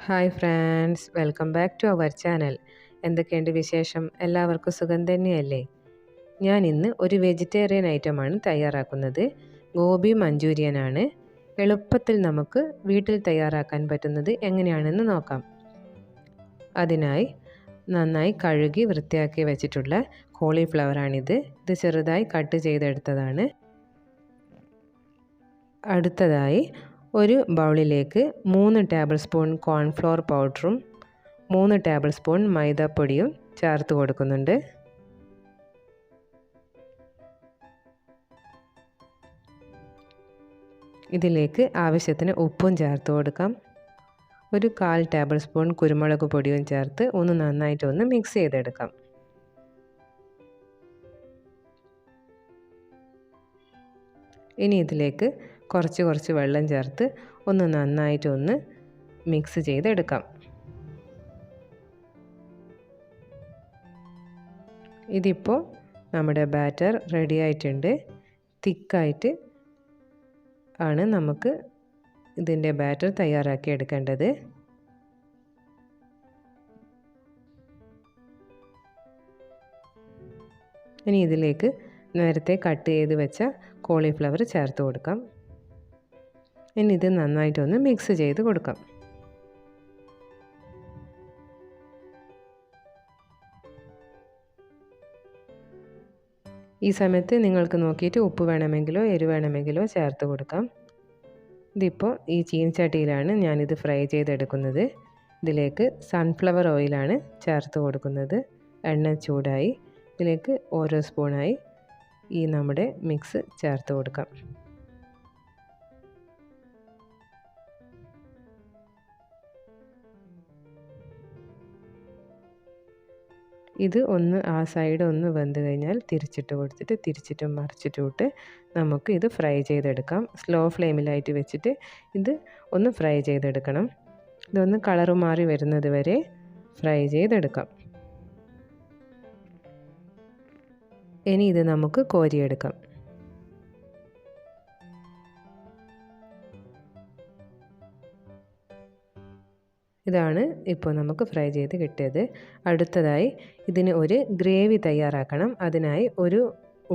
Hi friends, welcome back to our channel. എന്തൊക്കെയുണ്ട് വിശേഷം? എല്ലാവർക്കും സുഖം തന്നെയല്ലേ? ഞാൻ ഇന്ന് ഒരു വെജിറ്റേറിയൻ ഐറ്റമാണ് തയ്യാറാക്കുന്നത്. ഗോബി മഞ്ചൂരിയനാണ്. എളുപ്പത്തിൽ നമുക്ക് വീട്ടിൽ തയ്യാറാക്കാൻ പറ്റുന്നത് എങ്ങനെയാണെന്ന് നോക്കാം. അതിനായി നന്നായി കഴുകി വൃത്തിയാക്കി വെച്ചിട്ടുള്ള കോളിഫ്ലവറാണിത്. ഇത് ചെറുതായി കട്ട് ചെയ്തെടുത്തതാണ്. അടുത്തതായി ഒരു ബൗളിലേക്ക് 3 ടേബിൾ സ്പൂൺ കോൺഫ്ലോർ പൗഡറും 3 ടേബിൾ സ്പൂൺ മൈദാപ്പൊടിയും ചേർത്ത് കൊടുക്കുന്നുണ്ട്. ഇതിലേക്ക് ആവശ്യത്തിന് ഉപ്പും ചേർത്ത് കൊടുക്കാം. ഒരു 1/4 ടേബിൾ സ്പൂൺ കുരുമുളക് പൊടിയും ചേർത്ത് നന്നായിട്ടൊന്ന് മിക്സ് ചെയ്തെടുക്കാം. ഇനി ഇതിലേക്ക് കുറച്ച് വെള്ളം ചേർത്ത് നന്നായിട്ടൊന്ന് മിക്സ് ചെയ്തെടുക്കാം. ഇതിപ്പോൾ നമ്മുടെ ബാറ്റർ റെഡി ആയിട്ടുണ്ട്. തിക്കായിട്ട് ആണ് നമുക്ക് ഇതിൻ്റെ ബാറ്റർ തയ്യാറാക്കി എടുക്കേണ്ടത്. ഇനി ഇതിലേക്ക് നേരത്തെ കട്ട് ചെയ്ത് വെച്ച കോളിഫ്ലവർ ചേർത്ത് കൊടുക്കാം. ഇനി ഇത് നന്നായിട്ടൊന്ന് മിക്സ് ചെയ്ത് കൊടുക്കാം. ഈ സമയത്ത് നിങ്ങൾക്ക് നോക്കിയിട്ട് ഉപ്പ് വേണമെങ്കിലോ എരിവ് വേണമെങ്കിലോ ചേർത്ത് കൊടുക്കാം. ഇതിപ്പോൾ ഈ ചീനച്ചട്ടിയിലാണ് ഞാനിത് ഫ്രൈ ചെയ്തെടുക്കുന്നത്. ഇതിലേക്ക് സൺഫ്ലവർ ഓയിലാണ് ചേർത്ത് കൊടുക്കുന്നത്. എണ്ണ ചൂടായി ഇതിലേക്ക് ഓരോ സ്പൂണായി ഈ നമ്മുടെ മിക്സ് ചേർത്ത് കൊടുക്കാം. ഇത് ആ സൈഡ് വെന്ത് കഴിഞ്ഞാൽ തിരിച്ചിട്ട് കൊടുത്തിട്ട് തിരിച്ചിട്ടും മറിച്ചിട്ടും ഇട്ട് നമുക്ക് ഇത് ഫ്രൈ ചെയ്തെടുക്കാം. സ്ലോ ഫ്ലെയിമിലായിട്ട് വെച്ചിട്ട് ഇത് ഫ്രൈ ചെയ്തെടുക്കണം. ഇതൊന്ന് കളറ് മാറി വരുന്നത് വരെ ഫ്രൈ ചെയ്തെടുക്കാം. ഇനി ഇത് നമുക്ക് കോരിയെടുക്കാം. ഇതാണ് ഇപ്പോൾ നമുക്ക് ഫ്രൈ ചെയ്ത് കിട്ടിയത്. അടുത്തതായി ഇതിന് ഒരു ഗ്രേവി തയ്യാറാക്കണം. അതിനായി ഒരു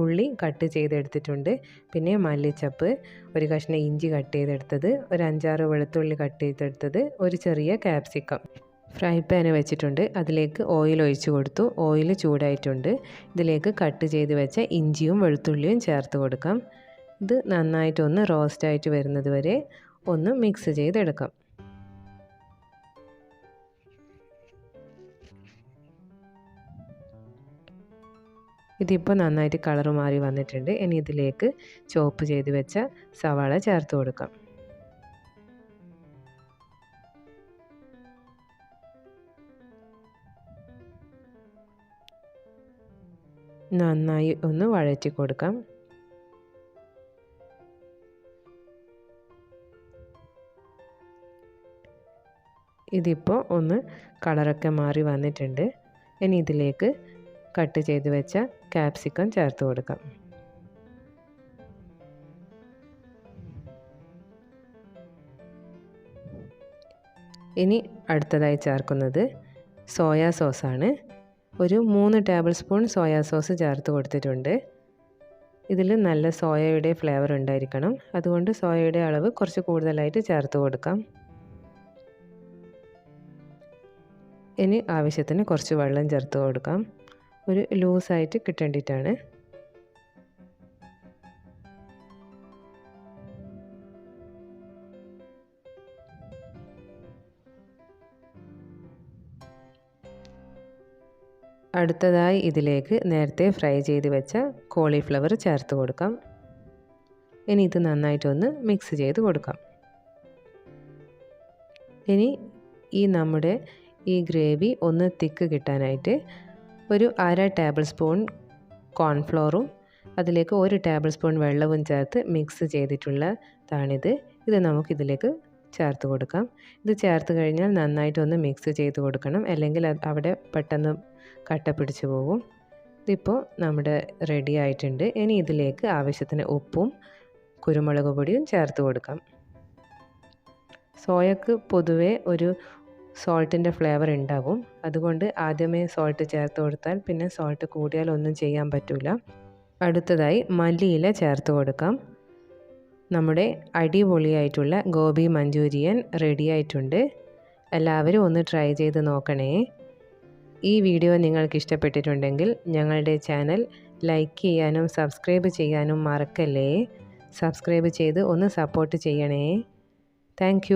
ഉള്ളി കട്ട് ചെയ്തെടുത്തിട്ടുണ്ട്. പിന്നെ മല്ലിച്ചപ്പ്, ഒരു കഷ്ണം ഇഞ്ചി കട്ട് ചെയ്തെടുത്തത്, ഒരു 5-6 വെളുത്തുള്ളി കട്ട് ചെയ്തെടുത്തത്, ഒരു ചെറിയ ക്യാപ്സിക്കം. ഫ്രൈ പാൻ വെച്ചിട്ടുണ്ട്. അതിലേക്ക് ഓയിൽ ഒഴിച്ചു കൊടുത്തു. ഓയിൽ ചൂടായിട്ടുണ്ട്. ഇതിലേക്ക് കട്ട് ചെയ്ത് വെച്ച ഇഞ്ചിയും വെളുത്തുള്ളിയും ചേർത്ത് കൊടുക്കാം. ഇത് നന്നായിട്ടൊന്ന് റോസ്റ്റായിട്ട് വരുന്നത് വരെ മിക്സ് ചെയ്തെടുക്കാം. ഇതിപ്പോൾ നന്നായിട്ട് കളറ് മാറി വന്നിട്ടുണ്ട്. ഇനി ഇതിലേക്ക് ചോപ്പ് ചെയ്ത് വെച്ച സവാള ചേർത്ത് കൊടുക്കാം. നന്നായി വഴറ്റി കൊടുക്കാം. ഇതിപ്പോൾ കളറൊക്കെ മാറി വന്നിട്ടുണ്ട്. ഇനി ഇതിലേക്ക് കട്ട് ചെയ്ത് വെച്ച ക്യാപ്സിക്കം ചേർത്ത് കൊടുക്കാം. ഇനി അടുത്തതായി ചേർക്കുന്നത് സോയാ സോസാണ്. ഒരു 3 ടേബിൾ സ്പൂൺ സോയാ സോസ് ചേർത്ത് കൊടുത്തിട്ടുണ്ട്. ഇതിൽ നല്ല സോയയുടെ ഫ്ലേവർ ഉണ്ടായിരിക്കണം. അതുകൊണ്ട് സോയയുടെ അളവ് കുറച്ച് കൂടുതലായിട്ട് ചേർത്ത് കൊടുക്കാം. ഇനി ആവശ്യത്തിന് കുറച്ച് വെള്ളം ചേർത്ത് കൊടുക്കാം. ഒരു ലൂസായിട്ട് കിട്ടേണ്ടിയിട്ടാണ്. അടുത്തതായി ഇതിലേക്ക് നേരത്തെ ഫ്രൈ ചെയ്ത് വെച്ച കോളിഫ്ലവർ ചേർത്ത് കൊടുക്കാം. ഇനി ഇത് നന്നായിട്ടൊന്ന് മിക്സ് ചെയ്ത് കൊടുക്കാം. ഇനി നമ്മുടെ ഈ ഗ്രേവി തിക്ക് കിട്ടാനായിട്ട് ഒരു 1/2 ടേബിൾ സ്പൂൺ കോൺഫ്ലോറും അതിലേക്ക് 1 ടേബിൾ സ്പൂൺ വെള്ളവും ചേർത്ത് മിക്സ് ചെയ്തിട്ടുള്ളതാണിത്. ഇത് നമുക്കിതിലേക്ക് ചേർത്ത് കൊടുക്കാം. ഇത് ചേർത്ത് കഴിഞ്ഞാൽ നന്നായിട്ടൊന്ന് മിക്സ് ചെയ്ത് കൊടുക്കണം. അല്ലെങ്കിൽ അവിടെ പെട്ടെന്ന് കട്ട പിടിച്ച് പോകും. ഇതിപ്പോൾ നമ്മുടെ റെഡി ആയിട്ടുണ്ട്. ഇനി ഇതിലേക്ക് ആവശ്യത്തിന് ഉപ്പും കുരുമുളക് പൊടിയും ചേർത്ത് കൊടുക്കാം. സോയക്ക് പൊതുവേ ഒരു സോൾട്ടിൻ്റെ ഫ്ലേവർ ഉണ്ടാവും. അതുകൊണ്ട് ആദ്യമേ സോൾട്ട് ചേർത്ത് കൊടുത്താൽ പിന്നെ സോൾട്ട് കൂടിയാൽ ഒന്നും ചെയ്യാൻ പറ്റില്ല. അടുത്തതായി മല്ലിയില ചേർത്ത് കൊടുക്കാം. നമ്മുടെ അടിപൊളിയായിട്ടുള്ള ഗോബി മഞ്ചൂരിയൻ റെഡി ആയിട്ടുണ്ട്. എല്ലാവരും ഒന്ന് ട്രൈ ചെയ്ത് നോക്കണേ. ഈ വീഡിയോ നിങ്ങൾക്ക് ഇഷ്ടപ്പെട്ടിട്ടുണ്ടെങ്കിൽ ഞങ്ങളുടെ ചാനൽ ലൈക്ക് ചെയ്യാനും സബ്സ്ക്രൈബ് ചെയ്യാനും മറക്കല്ലേ. സബ്സ്ക്രൈബ് ചെയ്ത് ഒന്ന് സപ്പോർട്ട് ചെയ്യണേ. താങ്ക്